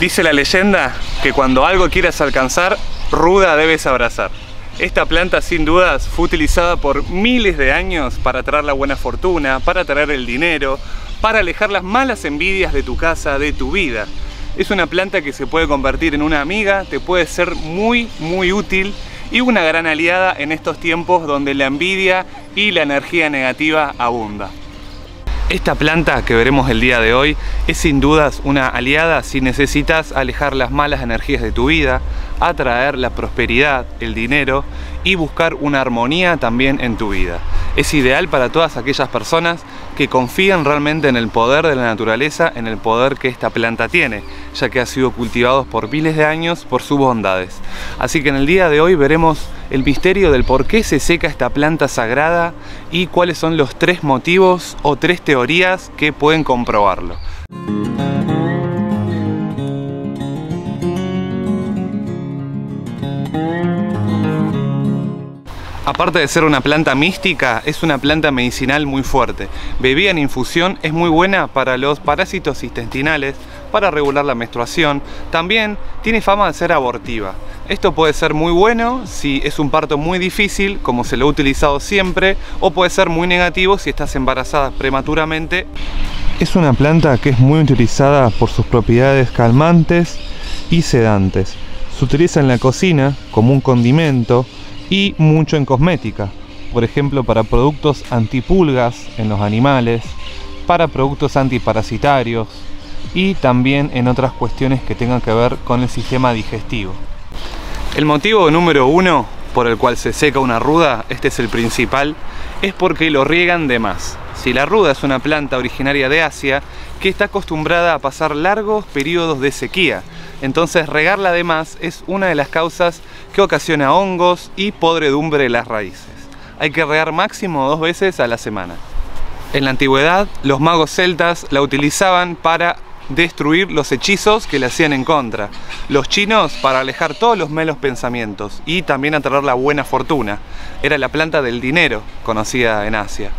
Dice la leyenda que cuando algo quieras alcanzar, ruda debes abrazar. Esta planta sin dudas fue utilizada por miles de años para traer la buena fortuna, para traer el dinero, para alejar las malas envidias de tu casa, de tu vida. Es una planta que se puede convertir en una amiga, te puede ser muy útil y una gran aliada en estos tiempos donde la envidia y la energía negativa abunda. Esta planta que veremos el día de hoy es sin dudas una aliada si necesitas alejar las malas energías de tu vida, atraer la prosperidad, el dinero y buscar una armonía también en tu vida. Es ideal para todas aquellas personas que confían realmente en el poder de la naturaleza, en el poder que esta planta tiene, ya que ha sido cultivado por miles de años por sus bondades. Así que en el día de hoy veremos el misterio del por qué se seca esta planta sagrada y cuáles son los 3 motivos o 3 teorías que pueden comprobarlo. Aparte de ser una planta mística, es una planta medicinal muy fuerte. Bebida en infusión es muy buena para los parásitos intestinales, para regular la menstruación. También tiene fama de ser abortiva. Esto puede ser muy bueno si es un parto muy difícil, como se lo ha utilizado siempre, o puede ser muy negativo si estás embarazada prematuramente. Es una planta que es muy utilizada por sus propiedades calmantes y sedantes. Se utiliza en la cocina como un condimento y mucho en cosmética, por ejemplo para productos antipulgas en los animales, para productos antiparasitarios y también en otras cuestiones que tengan que ver con el sistema digestivo. El motivo número 1 por el cual se seca una ruda, este es el principal, es porque lo riegan de más. Si la ruda es una planta originaria de Asia que está acostumbrada a pasar largos periodos de sequía, entonces regarla de más es una de las causas que ocasiona hongos y podredumbre de las raíces. Hay que regar máximo 2 veces a la semana. En la antigüedad, los magos celtas la utilizaban para destruir los hechizos que le hacían en contra. Los chinos para alejar todos los malos pensamientos y también atraer la buena fortuna. Era la planta del dinero, conocida en Asia.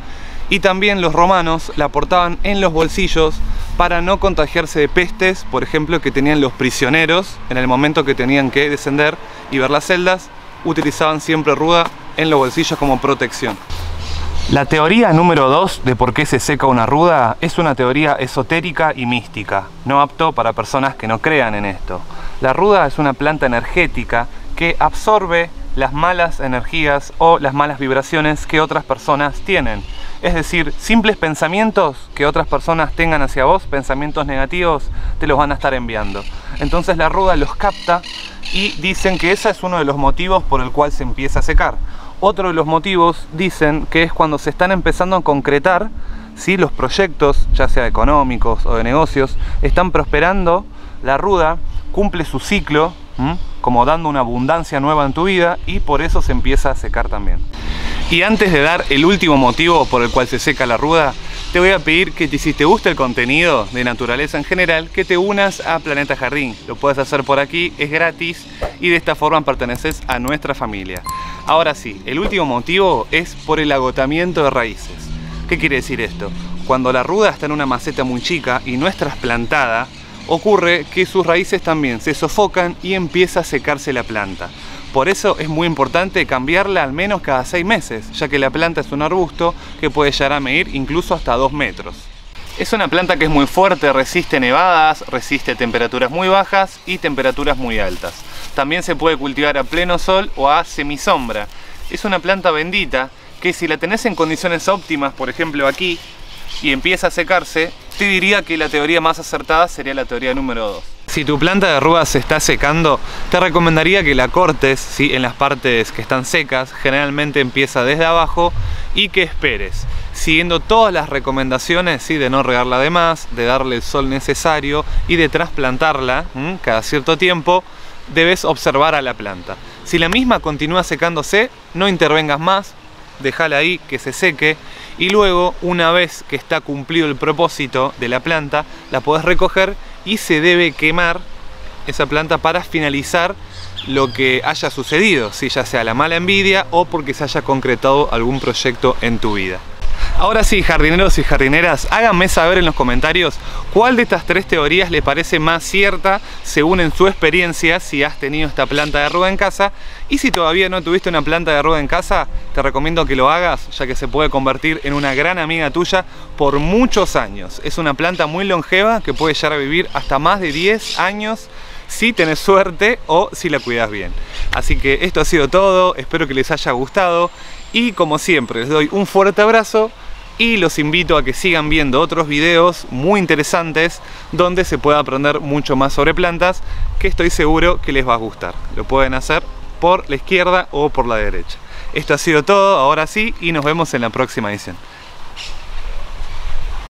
Y también los romanos la portaban en los bolsillos para no contagiarse de pestes, por ejemplo, que tenían los prisioneros en el momento que tenían que descender y ver las celdas, utilizaban siempre ruda en los bolsillos como protección. La teoría número 2 de por qué se seca una ruda es una teoría esotérica y mística, no apto para personas que no crean en esto. La ruda es una planta energética que absorbe las malas energías o las malas vibraciones que otras personas tienen. Es decir, simples pensamientos que otras personas tengan hacia vos, pensamientos negativos, te los van a estar enviando. Entonces la ruda los capta y dicen que ese es uno de los motivos por el cual se empieza a secar. Otro de los motivos dicen que es cuando se están empezando a concretar, ¿sí? Los proyectos, ya sea económicos o de negocios, están prosperando, la ruda cumple su ciclo, como dando una abundancia nueva en tu vida y por eso se empieza a secar también. Y antes de dar el último motivo por el cual se seca la ruda, te voy a pedir que si te gusta el contenido de naturaleza en general, que te unas a Planeta Jardín. Lo puedes hacer por aquí, es gratis y de esta forma perteneces a nuestra familia. Ahora sí, el último motivo es por el agotamiento de raíces. ¿Qué quiere decir esto? Cuando la ruda está en una maceta muy chica y no es trasplantada, ocurre que sus raíces también se sofocan y empieza a secarse la planta. Por eso es muy importante cambiarla al menos cada 6 meses, ya que la planta es un arbusto que puede llegar a medir incluso hasta 2 metros. Es una planta que es muy fuerte, resiste nevadas, resiste temperaturas muy bajas y temperaturas muy altas. También se puede cultivar a pleno sol o a semisombra. Es una planta bendita que si la tenés en condiciones óptimas, por ejemplo aquí, y empieza a secarse, te diría que la teoría más acertada sería la teoría número 2. Si tu planta de ruda se está secando, te recomendaría que la cortes, ¿sí? En las partes que están secas, generalmente empieza desde abajo, y que esperes, siguiendo todas las recomendaciones, ¿sí? De no regarla de más, de darle el sol necesario y de trasplantarla cada cierto tiempo. Debes observar a la planta. Si la misma continúa secándose, no intervengas más, déjala ahí que se seque y luego, una vez que está cumplido el propósito de la planta, la podés recoger y se debe quemar esa planta para finalizar lo que haya sucedido, si ya sea la mala envidia o porque se haya concretado algún proyecto en tu vida. Ahora sí, jardineros y jardineras, háganme saber en los comentarios cuál de estas 3 teorías les parece más cierta según en su experiencia, si has tenido esta planta de ruda en casa. Y si todavía no tuviste una planta de ruda en casa, te recomiendo que lo hagas, ya que se puede convertir en una gran amiga tuya por muchos años. Es una planta muy longeva que puede llegar a vivir hasta más de 10 años si tenés suerte o si la cuidas bien. Así que esto ha sido todo, espero que les haya gustado y como siempre les doy un fuerte abrazo y los invito a que sigan viendo otros videos muy interesantes donde se pueda aprender mucho más sobre plantas, que estoy seguro que les va a gustar. Lo pueden hacer por la izquierda o por la derecha. Esto ha sido todo, ahora sí, y nos vemos en la próxima edición.